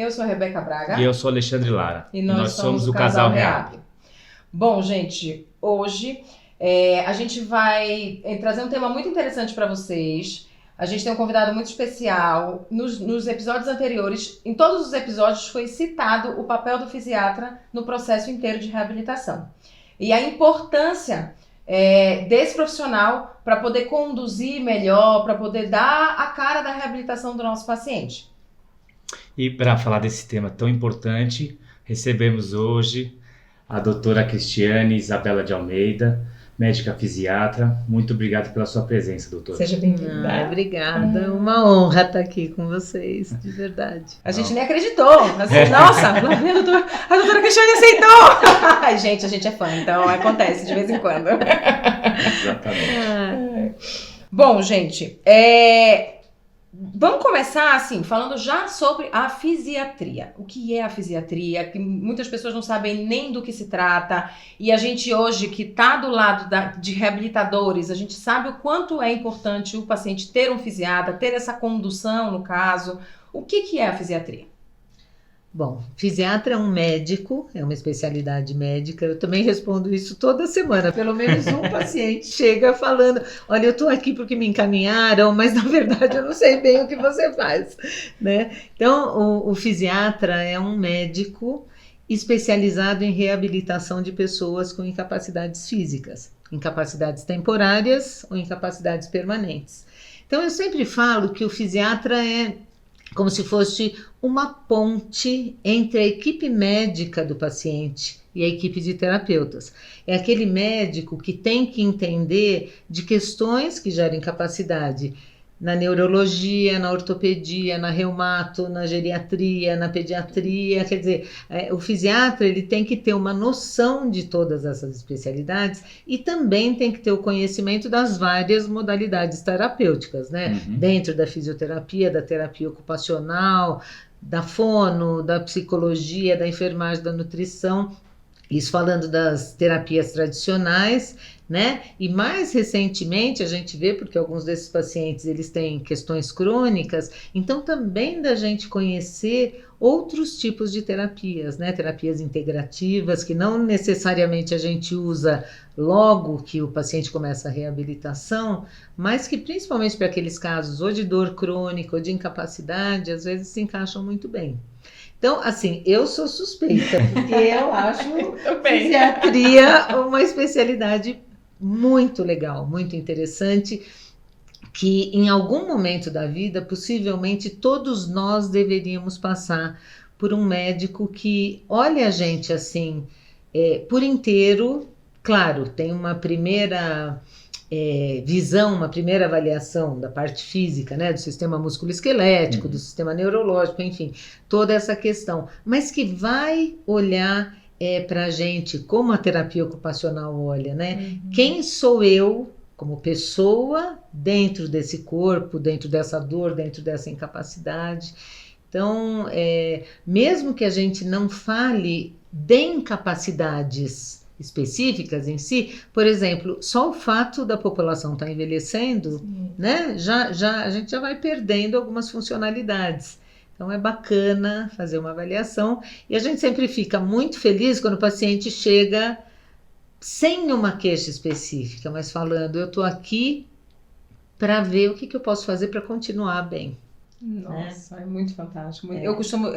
Eu sou a Rebeca Braga. E eu sou Alexandre Lara. E nós somos o Casal Reab. Bom, gente, hoje a gente vai trazer um tema muito interessante para vocês. A gente tem um convidado muito especial. Nos episódios anteriores, em todos os episódios, foi citado o papel do fisiatra no processo inteiro de reabilitação. E a importância desse profissional para poder conduzir melhor, para poder dar a cara da reabilitação do nosso paciente. E para falar desse tema tão importante, recebemos hoje a doutora Cristiane Isabela de Almeida, médica fisiatra. Muito obrigado pela sua presença, doutora. Seja bem-vinda. Obrigada, uma honra estar aqui com vocês, de verdade. A gente nem acreditou. Assim, nossa, a doutora Cristiane aceitou. Ai, gente, a gente é fã, então acontece de vez em quando. Exatamente. Bom, gente, vamos começar assim, falando já sobre a fisiatria. O que é a fisiatria? Que muitas pessoas não sabem nem do que se trata. E a gente hoje, que está do lado de reabilitadores, a gente sabe o quanto é importante o paciente ter um fisiatra, ter essa condução no caso. O que é a fisiatria? Bom, fisiatra é um médico, é uma especialidade médica. Eu também respondo isso toda semana. Pelo menos um paciente chega falando: olha, eu estou aqui porque me encaminharam, mas na verdade eu não sei bem o que você faz, né? Então, o fisiatra é um médico especializado em reabilitação de pessoas com incapacidades físicas, incapacidades temporárias ou incapacidades permanentes. Então, eu sempre falo que o fisiatra é como se fosse uma ponte entre a equipe médica do paciente e a equipe de terapeutas. É aquele médico que tem que entender de questões que geram incapacidade na neurologia, na ortopedia, na reumato, na geriatria, na pediatria. Quer dizer, o fisiatra ele tem que ter uma noção de todas essas especialidades e também tem que ter o conhecimento das várias modalidades terapêuticas, né? Uhum. Dentro da fisioterapia, da terapia ocupacional, da fono, da psicologia, da enfermagem, da nutrição. Isso falando das terapias tradicionais, né? E mais recentemente a gente vê, porque alguns desses pacientes eles têm questões crônicas, então também da gente conhecer outros tipos de terapias, né? Terapias integrativas, que não necessariamente a gente usa logo que o paciente começa a reabilitação, mas que principalmente para aqueles casos ou de dor crônica ou de incapacidade, às vezes se encaixam muito bem. Então, assim, eu sou suspeita, porque eu acho fisiatria uma especialidade muito legal, muito interessante, que em algum momento da vida, possivelmente todos nós deveríamos passar por um médico que olha a gente assim, por inteiro. Claro, tem uma primeira visão, uma primeira avaliação da parte física, né, do sistema musculoesquelético, do sistema neurológico, enfim, toda essa questão, mas que vai olhar para a gente como a terapia ocupacional olha, né? Uhum. Quem sou eu como pessoa dentro desse corpo, dentro dessa dor, dentro dessa incapacidade? Então, mesmo que a gente não fale de incapacidades específicas em si, por exemplo, só o fato da população estar envelhecendo, sim, né, a gente já vai perdendo algumas funcionalidades. Então é bacana fazer uma avaliação e a gente sempre fica muito feliz quando o paciente chega sem uma queixa específica, mas falando: eu estou aqui para ver o que eu posso fazer para continuar bem. Nossa, é muito fantástico.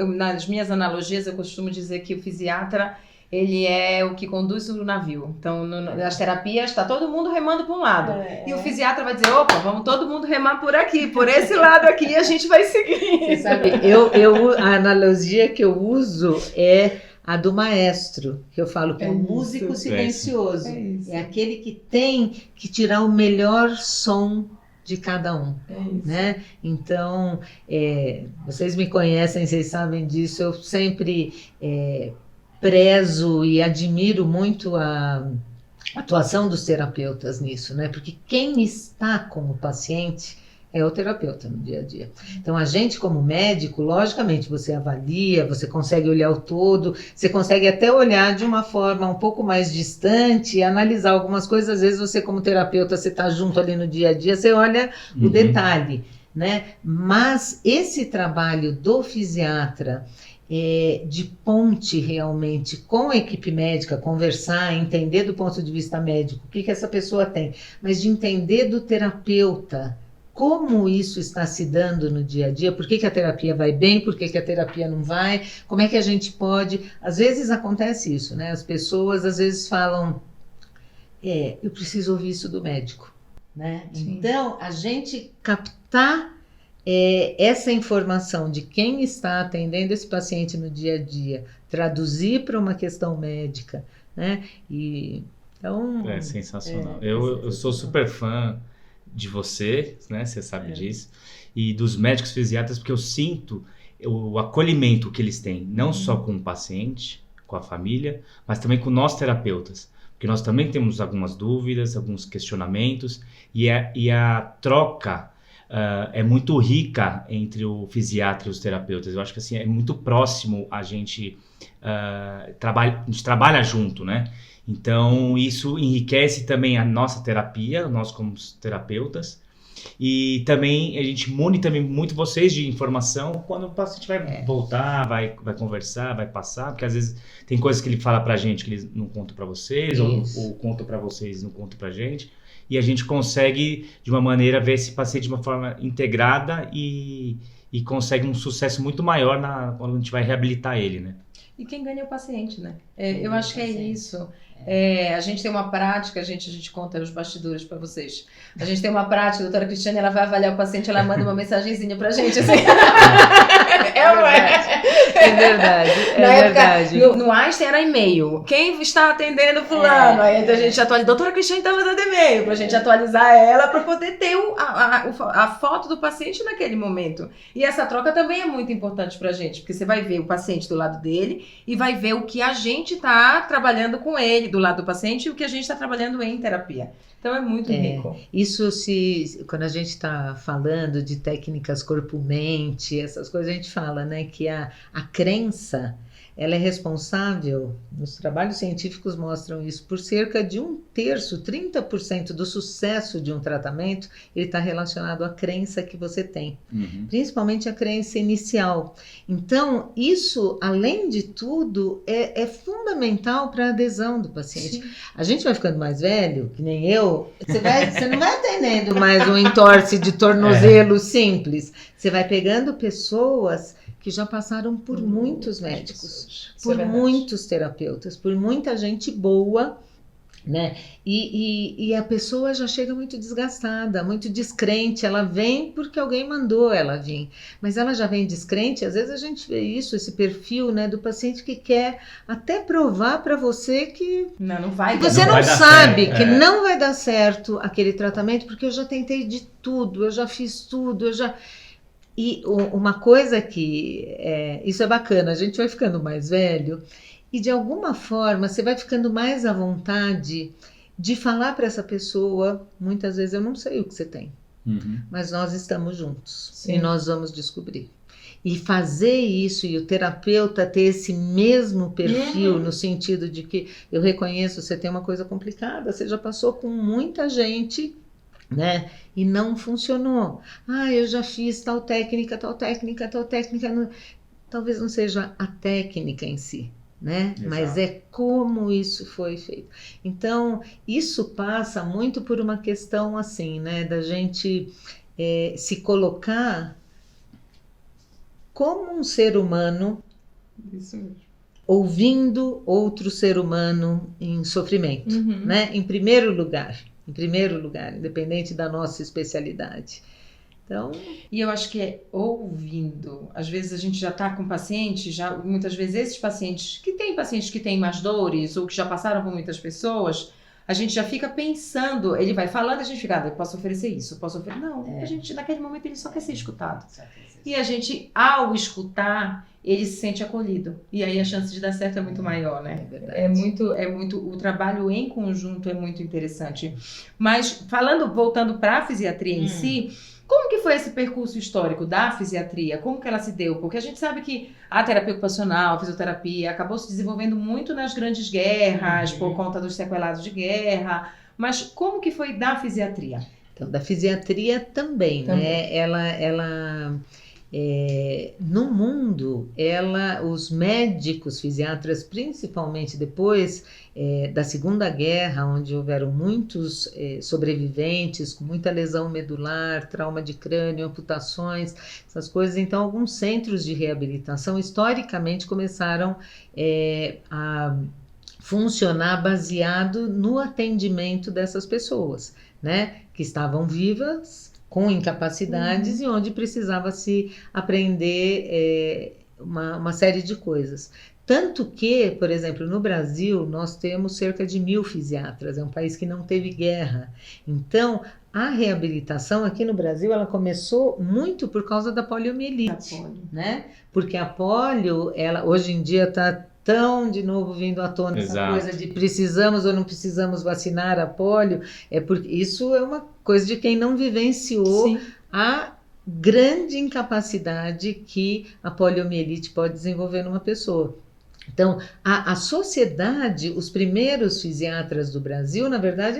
Nas minhas analogias, eu costumo dizer que o fisiatra ele é o que conduz o navio. Então, nas terapias, está todo mundo remando para um lado. E o fisiatra vai dizer: opa, vamos todo mundo remar por aqui, por esse lado aqui, e a gente vai seguir. Você sabe, a analogia que eu uso é a do maestro, que eu falo que é o músico silencioso. É aquele que tem que tirar o melhor som de cada um, né? Então, vocês me conhecem, vocês sabem disso, eu sempre prezo e admiro muito a atuação dos terapeutas nisso, né? Porque quem está com o paciente é o terapeuta no dia a dia. Então, a gente como médico, logicamente, você avalia, você consegue olhar o todo, você consegue até olhar de uma forma um pouco mais distante e analisar algumas coisas. Às vezes você como terapeuta, você está junto ali no dia a dia, você olha o detalhe, né? Mas esse trabalho do fisiatra de ponte realmente com a equipe médica, conversar, entender do ponto de vista médico o que essa pessoa tem, mas de entender do terapeuta como isso está se dando no dia a dia, por que a terapia vai bem, por que a terapia não vai, como é que a gente pode... Às vezes acontece isso, né? As pessoas às vezes falam, eu preciso ouvir isso do médico, né? Então, a gente captar essa informação de quem está atendendo esse paciente no dia a dia, traduzir para uma questão médica, né? Então, é sensacional. Eu sou super fã de você, né? Você sabe disso. E dos médicos fisiatras, porque eu sinto o acolhimento que eles têm, não só com o paciente, com a família, mas também com nós terapeutas. Porque nós também temos algumas dúvidas, alguns questionamentos, e a troca é muito rica entre o fisiatra e os terapeutas. Eu acho que assim, é muito próximo a gente trabalha junto, né? Então, isso enriquece também a nossa terapia, nós como terapeutas, e também a gente mune também muito vocês de informação quando o paciente vai voltar, vai conversar, vai passar, porque às vezes tem coisas que ele fala pra gente que ele não conta pra vocês, ou conta pra vocês e não conta pra gente, e a gente consegue, de uma maneira, ver esse paciente de uma forma integrada e consegue um sucesso muito maior quando a gente vai reabilitar ele, né? E quem ganha é o paciente, né? Eu acho que é isso. A gente tem uma prática, a gente conta os bastidores para vocês. A gente tem uma prática, a doutora Cristiane, ela vai avaliar o paciente, ela manda uma mensagenzinha pra gente, assim. É verdade. Na época, no Einstein era e-mail. Quem está atendendo fulano? Aí a gente atualiza. Doutora Cristiane está mandando e-mail pra gente atualizar ela para poder ter a foto do paciente naquele momento. E essa troca também é muito importante pra gente, porque você vai ver o paciente do lado dele e vai ver o que a gente está trabalhando com ele do lado do paciente e o que a gente está trabalhando em terapia. Então é muito rico. Isso quando a gente está falando de técnicas corpo-mente, essas coisas, a gente fala, né, que a crença, ela é responsável, os trabalhos científicos mostram isso, por cerca de 1/3, 30% do sucesso de um tratamento, ele está relacionado à crença que você tem, principalmente a crença inicial. Então, isso, além de tudo, é fundamental para a adesão do paciente. Sim. A gente vai ficando mais velho, que nem eu, você não vai atendendo mais um entorse de tornozelo simples, você vai pegando pessoas que já passaram por muitos médicos, por muitos terapeutas, por muita gente boa, né? E a pessoa já chega muito desgastada, muito descrente, ela vem porque alguém mandou ela vir, mas ela já vem descrente. Às vezes a gente vê isso, esse perfil, né, do paciente que quer até provar para você que não vai, que você não sabe que não vai dar certo aquele tratamento, porque eu já tentei de tudo, eu já fiz tudo, E uma coisa que, isso é bacana, a gente vai ficando mais velho e de alguma forma você vai ficando mais à vontade de falar para essa pessoa, muitas vezes eu não sei o que você tem, mas nós estamos juntos. Sim. E nós vamos descobrir. E fazer isso e o terapeuta ter esse mesmo perfil, no sentido de que eu reconheço, você tem uma coisa complicada, você já passou com muita gente, né? E não funcionou. Eu já fiz tal técnica. Talvez não seja a técnica em si, né? Exato. Mas é como isso foi feito. Então, isso passa muito por uma questão assim, né? Da gente se colocar como um ser humano, isso mesmo, ouvindo outro ser humano em sofrimento, né? Em primeiro lugar, independente da nossa especialidade. Então... E eu acho que é ouvindo. Às vezes a gente já está com paciente, muitas vezes esses pacientes que têm mais dores ou que já passaram por muitas pessoas, a gente já fica pensando, ele vai falando, a gente fica, eu posso oferecer isso, eu posso oferecer... Não, a gente, naquele momento ele só quer ser escutado. E a gente, ao escutar, ele se sente acolhido. E aí a chance de dar certo é muito maior, né? É verdade. É muito, o trabalho em conjunto é muito interessante. Mas, voltando para a fisiatria em si, como que foi esse percurso histórico da fisiatria? Como que ela se deu? Porque a gente sabe que a terapia ocupacional, a fisioterapia, acabou se desenvolvendo muito nas grandes guerras, por conta dos sequelados de guerra. Mas como que foi da fisiatria? Então, da fisiatria também. Né? Ela No mundo, os médicos fisiatras, principalmente depois da Segunda Guerra, onde houveram muitos sobreviventes com muita lesão medular, trauma de crânio, amputações, essas coisas, então alguns centros de reabilitação historicamente começaram a funcionar baseado no atendimento dessas pessoas, né, que estavam vivas, com incapacidades e onde precisava se aprender uma série de coisas. Tanto que, por exemplo, no Brasil, nós temos cerca de 1.000 fisiatras, é um país que não teve guerra. Então, a reabilitação aqui no Brasil, ela começou muito por causa da poliomielite, né? Porque a polio, hoje em dia está tão de novo vindo à tona essa coisa de precisamos ou não precisamos vacinar a polio, porque isso é uma coisa de quem não vivenciou a grande incapacidade que a poliomielite pode desenvolver numa pessoa. Então, a sociedade, os primeiros fisiatras do Brasil, na verdade,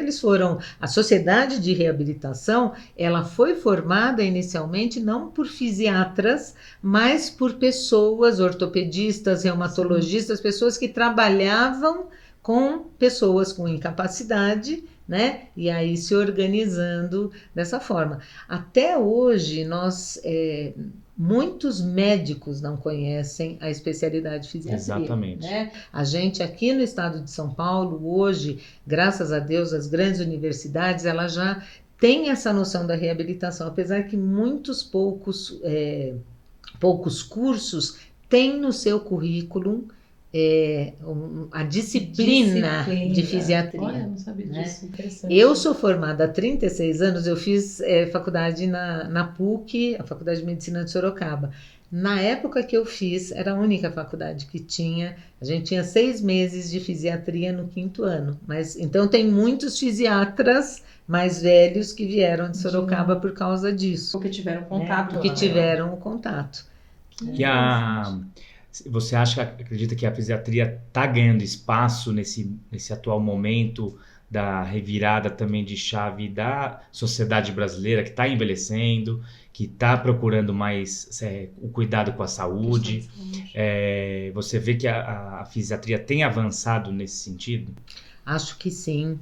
a sociedade de reabilitação, ela foi formada inicialmente não por fisiatras, mas por pessoas, ortopedistas, reumatologistas, pessoas que trabalhavam com pessoas com incapacidade, né? E aí se organizando dessa forma. Até hoje, muitos médicos não conhecem a especialidade fisiatria. Exatamente. Né? A gente aqui no estado de São Paulo, hoje, graças a Deus, as grandes universidades, ela já tem essa noção da reabilitação, apesar que poucos cursos têm no seu currículo a disciplina de fisiatria. Olha, eu não sabia disso, interessante. Eu sou formada há 36 anos, eu fiz faculdade na PUC, a Faculdade de Medicina de Sorocaba. Na época que eu fiz, era a única faculdade que a gente tinha 6 meses de fisiatria no 5º ano. Então tem muitos fisiatras mais velhos que vieram de Sorocaba por causa disso. Porque tiveram contato. Porque tiveram o contato. Você acredita que a fisiatria está ganhando espaço nesse atual momento da revirada também de chave da sociedade brasileira, que está envelhecendo, que está procurando mais o cuidado com a saúde? Você vê que a fisiatria tem avançado nesse sentido? Acho que sim.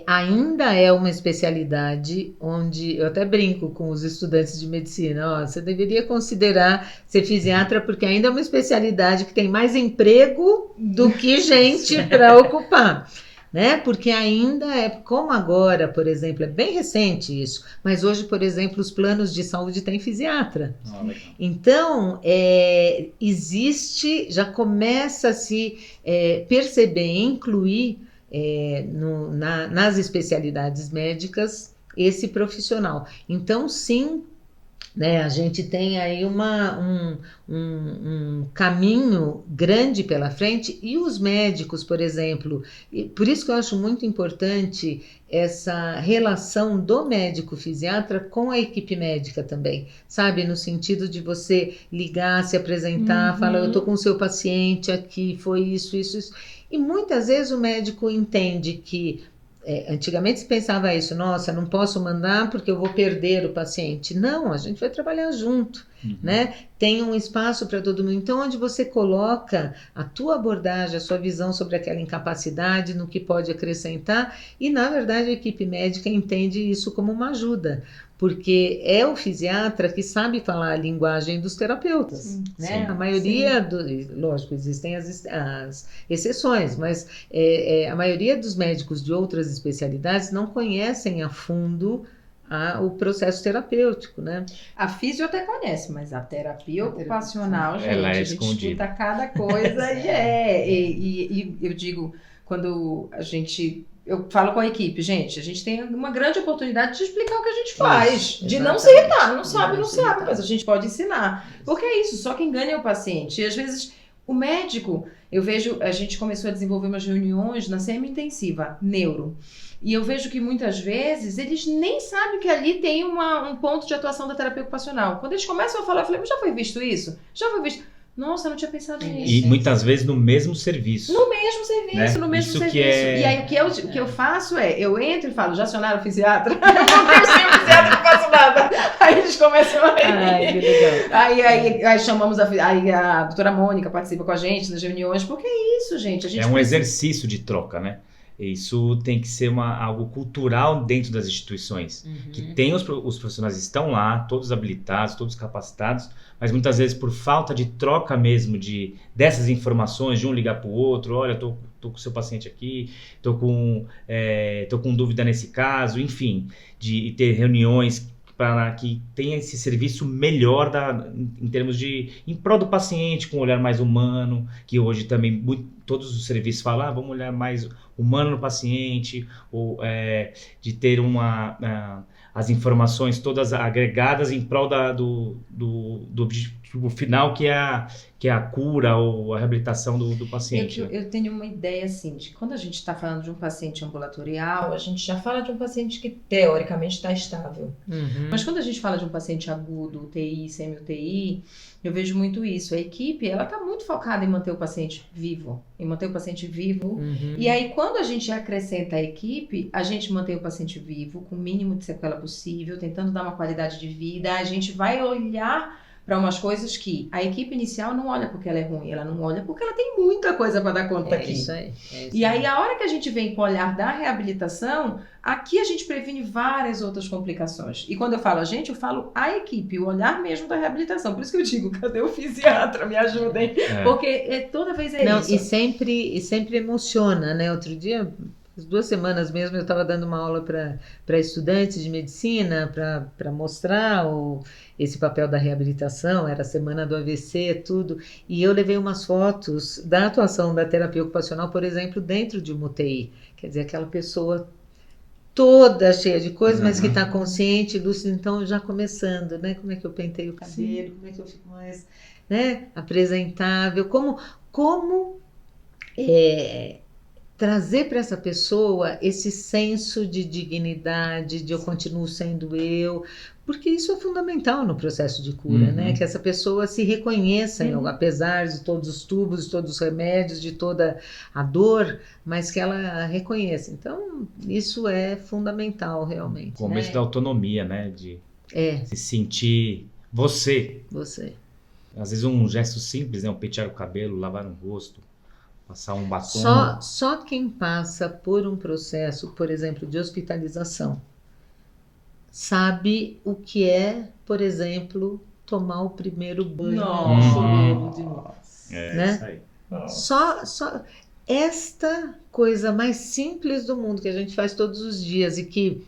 Ainda é uma especialidade onde eu até brinco com os estudantes de medicina, você deveria considerar ser fisiatra porque ainda é uma especialidade que tem mais emprego do que gente para ocupar, né? Porque ainda como agora, por exemplo, é bem recente isso, mas hoje, por exemplo, os planos de saúde têm fisiatra. Então, já começa a se perceber, incluir nas especialidades médicas esse profissional. Então, sim, né, a gente tem aí um caminho grande pela frente, e os médicos, por exemplo, por isso que eu acho muito importante essa relação do médico fisiatra com a equipe médica também, sabe, no sentido de você ligar, se apresentar, falar, eu estou com o seu paciente aqui, foi isso. E muitas vezes o médico entende que antigamente se pensava isso, nossa, não posso mandar porque eu vou perder o paciente. Não, a gente vai trabalhar junto, né? Tem um espaço para todo mundo. Então, onde você coloca a tua abordagem, a sua visão sobre aquela incapacidade, no que pode acrescentar, e na verdade a equipe médica entende isso como uma ajuda, porque é o fisiatra que sabe falar a linguagem dos terapeutas, né? A maioria, lógico, existem as exceções, mas a maioria dos médicos de outras especialidades não conhecem a fundo o processo terapêutico, né? A fisio até conhece, mas a terapia ocupacional, gente, ela a gente escuta cada coisa e eu digo, quando eu falo com a equipe, gente, a gente tem uma grande oportunidade de explicar o que a gente faz, de não se irritar, não sabe, mas a gente pode ensinar, porque é isso, só quem ganha é o paciente, e às vezes o médico, eu vejo, a gente começou a desenvolver umas reuniões na semi-intensiva, neuro, e eu vejo que muitas vezes eles nem sabem que ali tem um ponto de atuação da terapia ocupacional. Quando eles começam a falar, eu falei, mas já foi visto isso? Já foi visto? Nossa, eu não tinha pensado nisso. E muitas vezes no mesmo serviço. No mesmo serviço, né? no mesmo isso serviço. Que E aí o que eu faço eu entro e falo, já acionaram o fisiatra? Eu não tenho sim o fisiatra que faço nada. Aí eles começam a rir. Ai, que legal. Aí chamamos aí a doutora Mônica participa com a gente nas reuniões, porque é isso, gente. A gente É um precisa- exercício de troca, né? Isso tem que ser algo cultural dentro das instituições. Que tem os profissionais estão lá, todos habilitados, todos capacitados, mas muitas vezes por falta de troca mesmo dessas informações, de um ligar para o outro, olha, tô com o seu paciente aqui, tô com dúvida nesse caso, enfim, de ter reuniões para que tenha esse serviço melhor em termos em prol do paciente, com um olhar mais humano, que hoje também todos os serviços falam, vamos olhar mais humano no paciente, ou de ter as informações todas agregadas em prol do objetivo final, que é a cura ou a reabilitação do paciente. Eu tenho uma ideia assim, de quando a gente está falando de um paciente ambulatorial, a gente já fala de um paciente que teoricamente está estável. Mas quando a gente fala de um paciente agudo, UTI, semi-UTI, eu vejo muito isso. A equipe, ela está muito focada em manter o paciente vivo. E aí, quando a gente acrescenta a equipe, a gente mantém o paciente vivo, com o mínimo de sequela possível, tentando dar uma qualidade de vida. A gente vai olhar para umas coisas que a equipe inicial não olha porque ela é ruim, ela não olha porque ela tem muita coisa para dar conta aqui. Isso aí. E aí, a hora que a gente vem com o olhar da reabilitação, aqui a gente previne várias outras complicações. E quando eu falo a gente, eu falo a equipe, o olhar mesmo da reabilitação. Por isso que eu digo, cadê o fisiatra? Me ajudem. Porque toda vez é isso. E sempre emociona, né? Outro dia, as 2 semanas mesmo, eu estava dando uma aula para estudantes de medicina, para mostrar esse papel da reabilitação, era a semana do AVC, tudo, e eu levei umas fotos da atuação da terapia ocupacional, por exemplo, dentro de uma UTI, quer dizer, aquela pessoa toda cheia de coisas, mas que está consciente, lúcida, então já começando, né? Como é que eu penteio o cabelo, como é que eu fico mais, né, apresentável, como trazer para essa pessoa esse senso de dignidade, de eu continuo sendo eu, porque isso é fundamental no processo de cura, né? Que essa pessoa se reconheça, apesar de todos os tubos, de todos os remédios, de toda a dor, mas que ela reconheça. Então, isso é fundamental, realmente. O começo, né, da autonomia, né? De se sentir você. Às vezes um gesto simples, né? Um pentear o cabelo, lavar o rosto, passar um batom. Só quem passa por um processo, por exemplo, de hospitalização, sabe o que é, por exemplo, tomar o primeiro banho no chuveiro de novo. Né? Isso aí. Só esta coisa mais simples do mundo que a gente faz todos os dias e que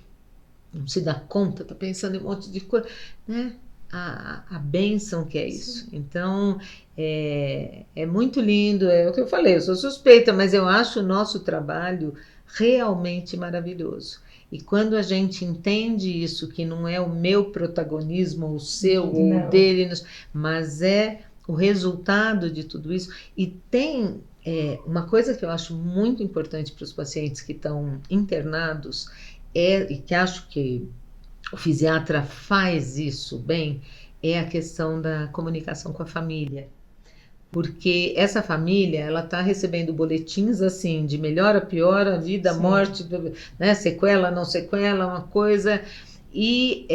não se dá conta, tá pensando em um monte de coisa, né? A bênção que é isso. Então, é muito lindo, é o que eu falei, eu sou suspeita, mas eu acho o nosso trabalho realmente maravilhoso. E quando a gente entende isso, que não é o meu protagonismo, ou o seu, ou o dele, mas é o resultado de tudo isso. E tem uma coisa que eu acho muito importante para os pacientes que estão internados, e que acho que o fisiatra faz isso bem, é a questão da comunicação com a família. Porque essa família, ela está recebendo boletins assim, de melhora, piora, vida, morte, né, sequela, não sequela, uma coisa, e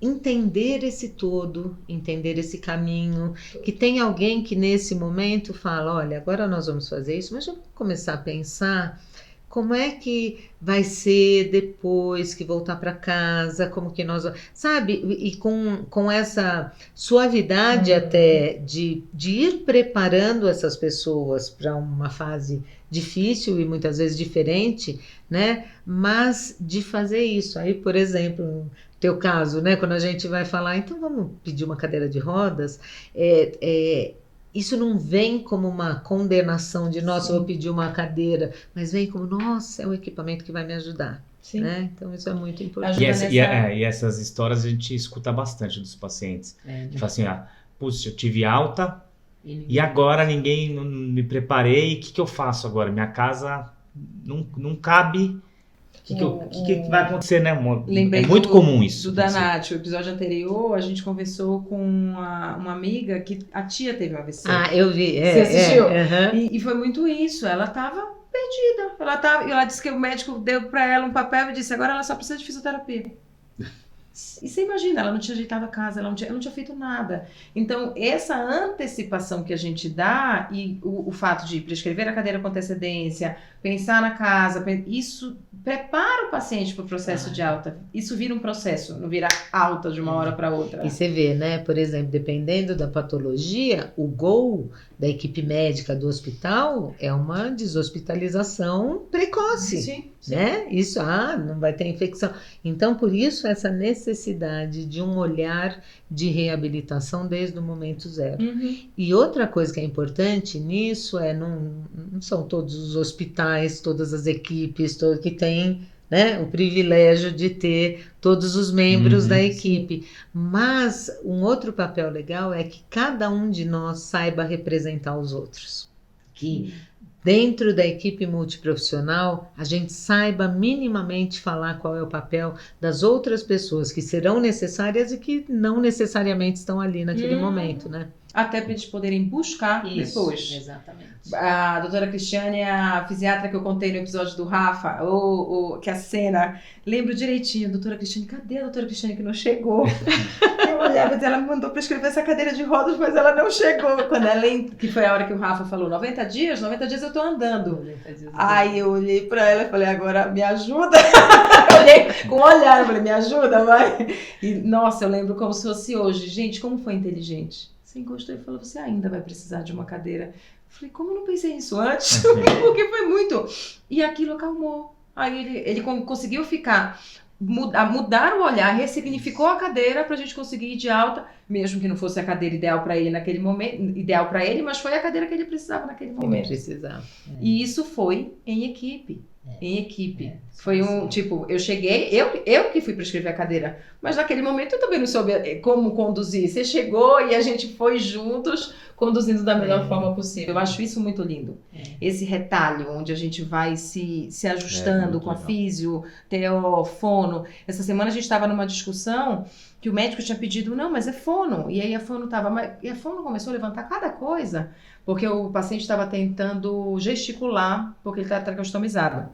entender esse todo, entender esse caminho, que tem alguém que nesse momento fala, olha, agora nós vamos fazer isso, mas vamos começar a pensar como é que vai ser depois que voltar para casa, como que nós... Sabe? E com essa suavidade até de ir preparando essas pessoas para uma fase difícil e muitas vezes diferente, né? Mas de fazer isso. Aí, por exemplo, no teu caso, né? Quando a gente vai falar, então vamos pedir uma cadeira de rodas, isso não vem como uma condenação de, nossa, eu vou pedir uma cadeira, mas vem como, nossa, é um equipamento que vai me ajudar. Né? Então, isso é muito importante. E essas histórias a gente escuta bastante dos pacientes. Que falam assim, puxa, eu tive alta e agora não me preparei, o que eu faço agora? Minha casa não cabe... O que vai acontecer, né? Lembrei muito comum isso. Do Danate, o episódio anterior, a gente conversou com uma amiga que a tia teve um AVC. Eu vi. Você assistiu? E foi muito isso. Ela estava perdida. Ela disse que o médico deu para ela um papel e disse, agora ela só precisa de fisioterapia. E você imagina, ela não tinha ajeitado a casa, ela não tinha feito nada. Então, essa antecipação que a gente dá e o fato de prescrever a cadeira com antecedência, pensar na casa, isso prepara o paciente para o processo de alta. Isso vira um processo, não vira alta de uma hora para outra. E você vê, né? Por exemplo, dependendo da patologia, o gol da equipe médica do hospital é uma deshospitalização precoce. Sim. Né? Isso, não vai ter infecção. Então, por isso, essa necessidade de um olhar de reabilitação desde o momento zero. E outra coisa que é importante nisso não são todos os hospitais, todas as equipes que têm, né, o privilégio de ter todos os membros da equipe. Mas um outro papel legal é que cada um de nós saiba representar os outros. Que dentro da equipe multiprofissional, a gente saiba minimamente falar qual é o papel das outras pessoas que serão necessárias e que não necessariamente estão ali naquele momento, né? Até para eles poderem buscar depois. Exatamente. A doutora Cristiane é a fisiatra que eu contei no episódio do Rafa, que a cena, lembro direitinho, doutora Cristiane, cadê a doutora Cristiane que não chegou? Eu olhava e ela me mandou prescrever essa cadeira de rodas, mas ela não chegou. Que foi a hora que o Rafa falou, 90 dias eu tô andando. Aí eu olhei pra ela e falei, agora me ajuda. Eu olhei com um olhar, eu falei, me ajuda, vai. E nossa, eu lembro como se fosse hoje. Gente, como foi inteligente. Você encostou e falou, você ainda vai precisar de uma cadeira. Eu falei, como eu não pensei nisso antes? Porque foi muito. E aquilo acalmou. Aí ele conseguiu mudar o olhar, ressignificou a cadeira pra gente conseguir ir de alta, mesmo que não fosse a cadeira ideal para ele naquele momento, mas foi a cadeira que ele precisava naquele momento. Ele precisava. E isso foi em equipe. Foi eu cheguei, eu que fui prescrever a cadeira, mas naquele momento eu também não soube como conduzir. Você chegou e a gente foi juntos conduzindo da melhor forma possível. Eu acho isso muito lindo. Esse retalho onde a gente vai se ajustando com a físio, TO, fono. Essa semana a gente estava numa discussão que o médico tinha pedido, não, mas é fono. E aí a fono começou a levantar cada coisa, porque o paciente estava tentando gesticular, porque ele está tracostomizado.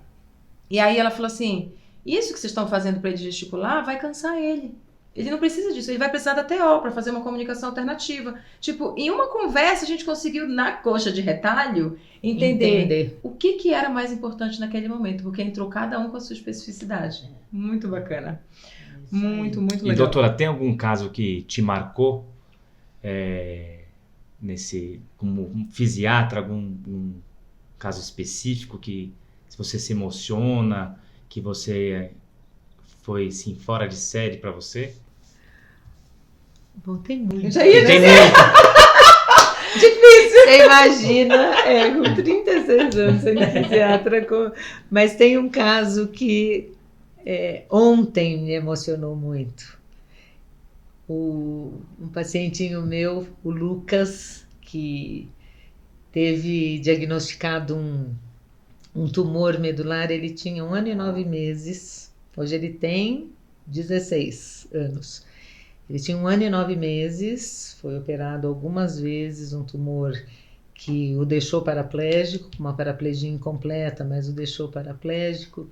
E aí ela falou assim, isso que vocês estão fazendo para ele gesticular vai cansar ele. Ele não precisa disso, ele vai precisar da TO para fazer uma comunicação alternativa. Tipo, em uma conversa a gente conseguiu, na coxa de retalho, entender o que era mais importante naquele momento, porque entrou cada um com a sua especificidade. Muito bacana. Muito legal. E doutora, tem algum caso que te marcou, como um fisiatra, algum caso específico que se você se emociona, que você foi assim, fora de série para você? Bom, tem muito. Já ia dizer. Difícil. Você imagina, com 36 anos sendo fisiatra, mas tem um caso que ontem me emocionou muito. Um pacientinho meu, o Lucas, que teve diagnosticado um tumor medular, ele tinha 1 ano e 9 meses, hoje ele tem 16 anos. Ele tinha 1 ano e 9 meses, foi operado algumas vezes, um tumor que o deixou paraplégico, uma paraplegia incompleta, mas o deixou paraplégico.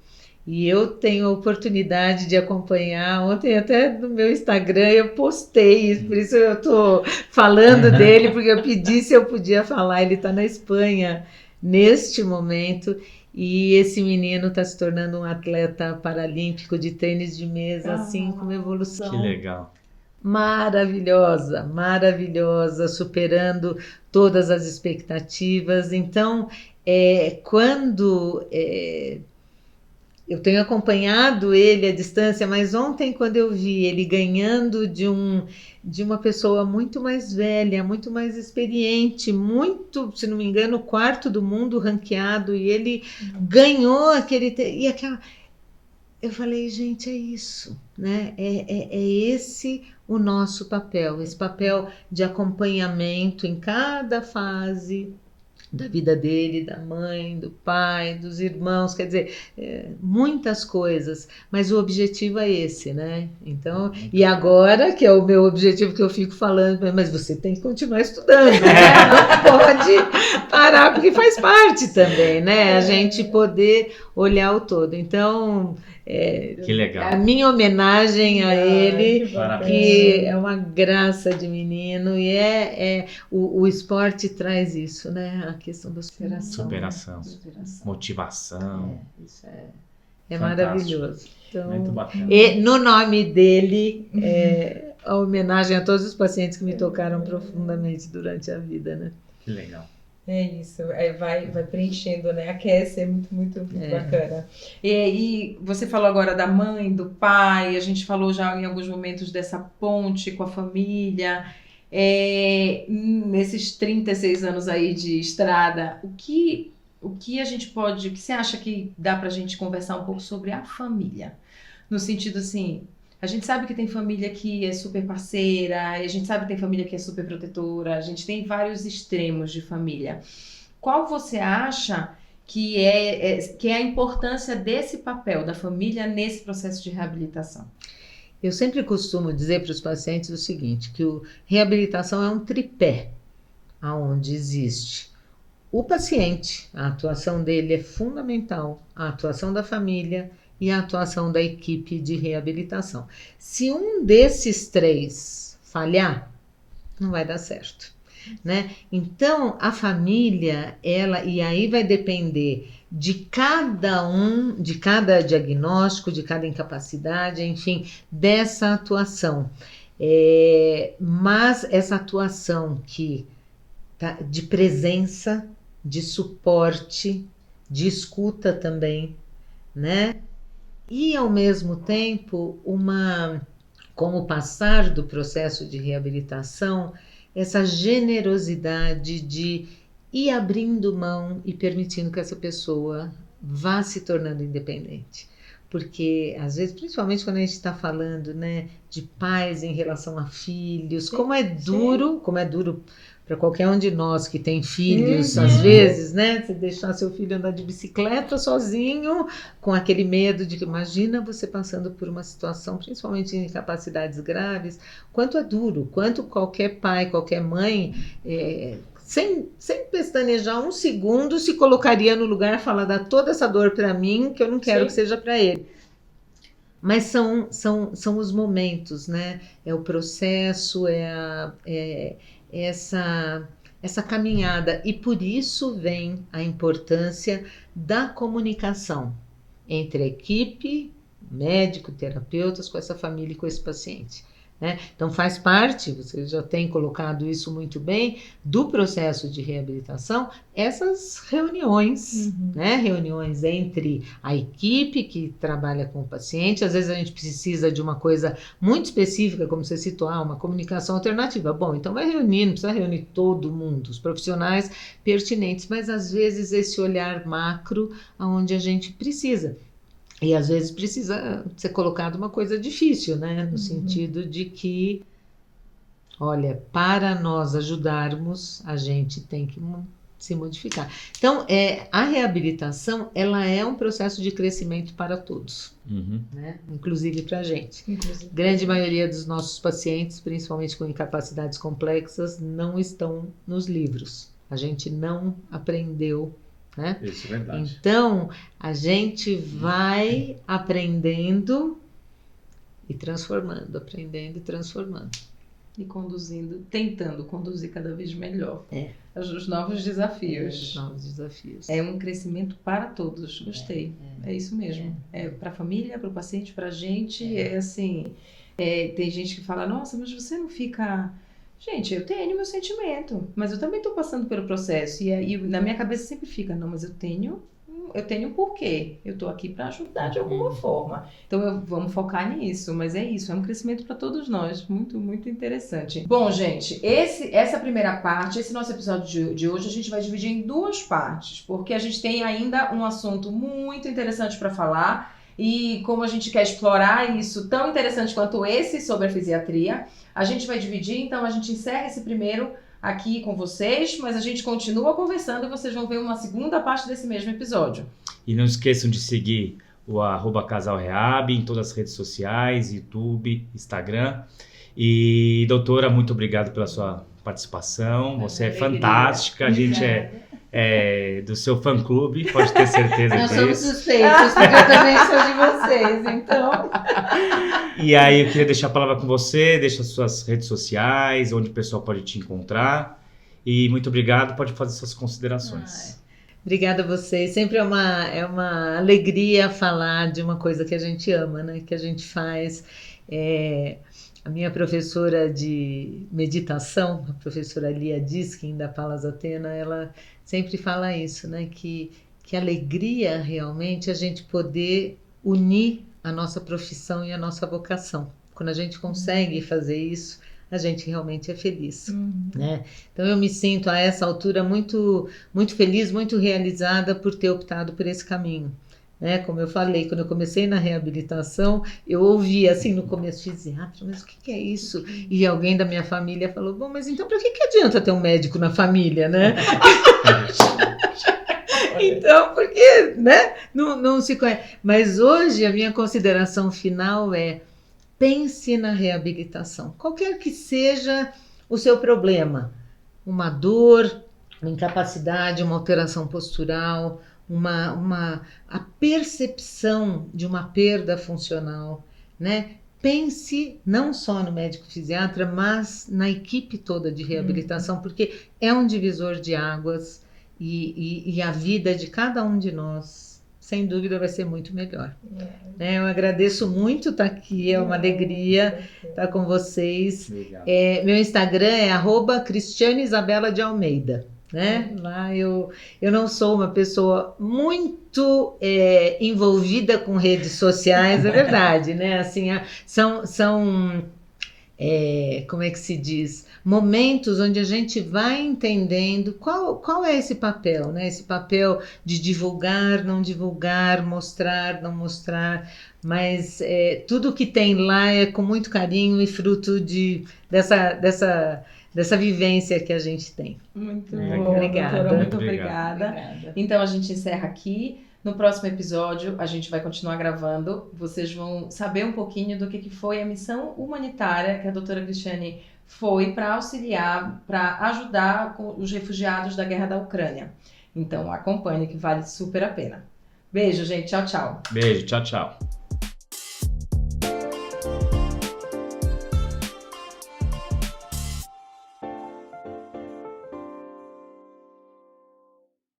E eu tenho a oportunidade de acompanhar, ontem até no meu Instagram eu postei, por isso eu estou falando dele, porque eu pedi se eu podia falar, ele está na Espanha neste momento, e esse menino está se tornando um atleta paralímpico de tênis de mesa, assim, com uma evolução que legal. maravilhosa, superando todas as expectativas. Então, quando eu tenho acompanhado ele à distância, mas ontem quando eu vi ele ganhando de uma pessoa muito mais velha, muito mais experiente, muito, se não me engano, 4º do mundo ranqueado, e ele ganhou eu falei, gente, é isso, né? É esse o nosso papel, esse papel de acompanhamento em cada fase da vida dele, da mãe, do pai, dos irmãos, quer dizer, muitas coisas, mas o objetivo é esse, né? Então, e agora, que é o meu objetivo que eu fico falando, mas você tem que continuar estudando, né? Não pode parar, porque faz parte também, né? A gente poder olhar o todo. Então, Que legal. a minha homenagem a ele, que Parabéns. que é uma graça de menino, e o esporte traz isso, né? A questão da superação. Superação, motivação. Isso é Fantástico. maravilhoso. Então, Muito bacana. e no nome dele, a homenagem a todos os pacientes que me tocaram profundamente durante a vida, né? Que legal. É isso, vai preenchendo, né? Aquece, é muito bacana. E você falou agora da mãe, do pai, a gente falou já em alguns momentos dessa ponte com a família. Nesses 36 anos aí de estrada, o que a gente pode, o que você acha que dá pra gente conversar um pouco sobre a família? No sentido assim, a gente sabe que tem família que é super parceira, e a gente sabe que tem família que é super protetora, a gente tem vários extremos de família. Qual você acha que é a importância desse papel da família nesse processo de reabilitação? Eu sempre costumo dizer para os pacientes o seguinte, que reabilitação é um tripé, aonde existe o paciente, a atuação dele é fundamental, a atuação da família e a atuação da equipe de reabilitação. Se um desses três falhar, não vai dar certo, né? Então, a família, e aí vai depender de cada diagnóstico, de cada incapacidade, enfim, dessa atuação. Mas essa atuação de presença, de suporte, de escuta também, né? E ao mesmo tempo, com o passar do processo de reabilitação, essa generosidade de ir abrindo mão e permitindo que essa pessoa vá se tornando independente. Porque, às vezes, principalmente quando a gente está falando, né, de pais em relação a filhos, como é duro para qualquer um de nós que tem filhos, às vezes, né, você deixar seu filho andar de bicicleta sozinho, com aquele medo de que, imagina você passando por uma situação, principalmente em incapacidades graves, quanto é duro, quanto qualquer pai, qualquer mãe, sem pestanejar um segundo, se colocaria no lugar e falar, dá toda essa dor para mim, que eu não quero que seja para ele. Mas são os momentos, né? É o processo, essa caminhada. E por isso vem a importância da comunicação entre a equipe, médico, terapeutas, com essa família e com esse paciente. Né? Então faz parte, você já tem colocado isso muito bem, do processo de reabilitação, essas reuniões, né? Reuniões entre a equipe que trabalha com o paciente, às vezes a gente precisa de uma coisa muito específica, como você citou, uma comunicação alternativa. Bom, então vai reunir, não precisa reunir todo mundo, os profissionais pertinentes, mas às vezes esse olhar macro aonde a gente precisa. E às vezes precisa ser colocado uma coisa difícil, né? No sentido de que, olha, para nós ajudarmos, a gente tem que se modificar. Então, a reabilitação, ela é um processo de crescimento para todos, né? Inclusive para a gente. Grande maioria dos nossos pacientes, principalmente com incapacidades complexas, não estão nos livros. A gente não aprendeu. Né? Isso é verdade. Então, a gente vai aprendendo e transformando, aprendendo e transformando. E conduzindo, tentando conduzir cada vez melhor. Os novos desafios. Os novos desafios. É um crescimento para todos, gostei. É isso mesmo. É para a família, para o paciente, para a gente. Assim, tem gente que fala, nossa, mas você não fica... Gente, eu tenho meu sentimento, mas eu também estou passando pelo processo. E aí, na minha cabeça sempre fica, não, mas eu tenho um porquê. Eu estou aqui para ajudar de alguma forma. Então, vamos focar nisso. Mas é isso, é um crescimento para todos nós. Muito, muito interessante. Bom, gente, essa primeira parte, esse nosso episódio de hoje, a gente vai dividir em duas partes. Porque a gente tem ainda um assunto muito interessante para falar. E como a gente quer explorar isso tão interessante quanto esse sobre a fisiatria, a gente vai dividir, então a gente encerra esse primeiro aqui com vocês, mas a gente continua conversando e vocês vão ver uma segunda parte desse mesmo episódio. E não esqueçam de seguir o @casalrehab em todas as redes sociais, YouTube, Instagram. E doutora, muito obrigado pela sua participação, você é fantástica, a gente do seu fã-clube, pode ter certeza Nós disso. somos suspeitos, porque eu também sou de vocês, então. E aí eu queria deixar a palavra com você, deixa as suas redes sociais, onde o pessoal pode te encontrar. E muito obrigado, pode fazer suas considerações. Obrigada a vocês. Sempre é uma alegria falar de uma coisa que a gente ama, né? Que a gente faz. A minha professora de meditação, a professora Lia Diskin, da Palas Athena, ela sempre fala isso, né? Que alegria realmente a gente poder unir a nossa profissão e a nossa vocação. Quando a gente consegue fazer isso, a gente realmente é feliz, né? Então eu me sinto a essa altura muito, muito feliz, muito realizada por ter optado por esse caminho, né? Como eu falei, quando eu comecei na reabilitação, eu ouvia assim no começo, fisiatra, mas o que é isso? E alguém da minha família falou, bom, mas então para que adianta ter um médico na família, né? Então, porque, né? Não se conhece. Mas hoje a minha consideração final é: pense na reabilitação, qualquer que seja o seu problema, uma dor, uma incapacidade, uma alteração postural, a percepção de uma perda funcional, né? Pense não só no médico fisiatra, mas na equipe toda de reabilitação, porque é um divisor de águas e a vida de cada um de nós, sem dúvida, vai ser muito melhor. Eu agradeço muito estar aqui, é uma alegria estar com vocês. Meu Instagram é @Cristiane Isabela de Almeida. Né? Lá eu não sou uma pessoa muito envolvida com redes sociais, é verdade, né? Assim, são como é que se diz? Momentos onde a gente vai entendendo qual é esse papel, né? Esse papel de divulgar, não divulgar, mostrar, não mostrar, mas tudo que tem lá é com muito carinho e fruto dessa vivência que a gente tem. Muito bom, obrigada. doutora, muito obrigada. Então a gente encerra aqui. No próximo episódio a gente vai continuar gravando. Vocês vão saber um pouquinho do que foi a missão humanitária que a doutora Cristiane foi para auxiliar, para ajudar os refugiados da guerra da Ucrânia. Então acompanhe, que vale super a pena. Beijo, gente. Tchau, tchau. Beijo, tchau, tchau.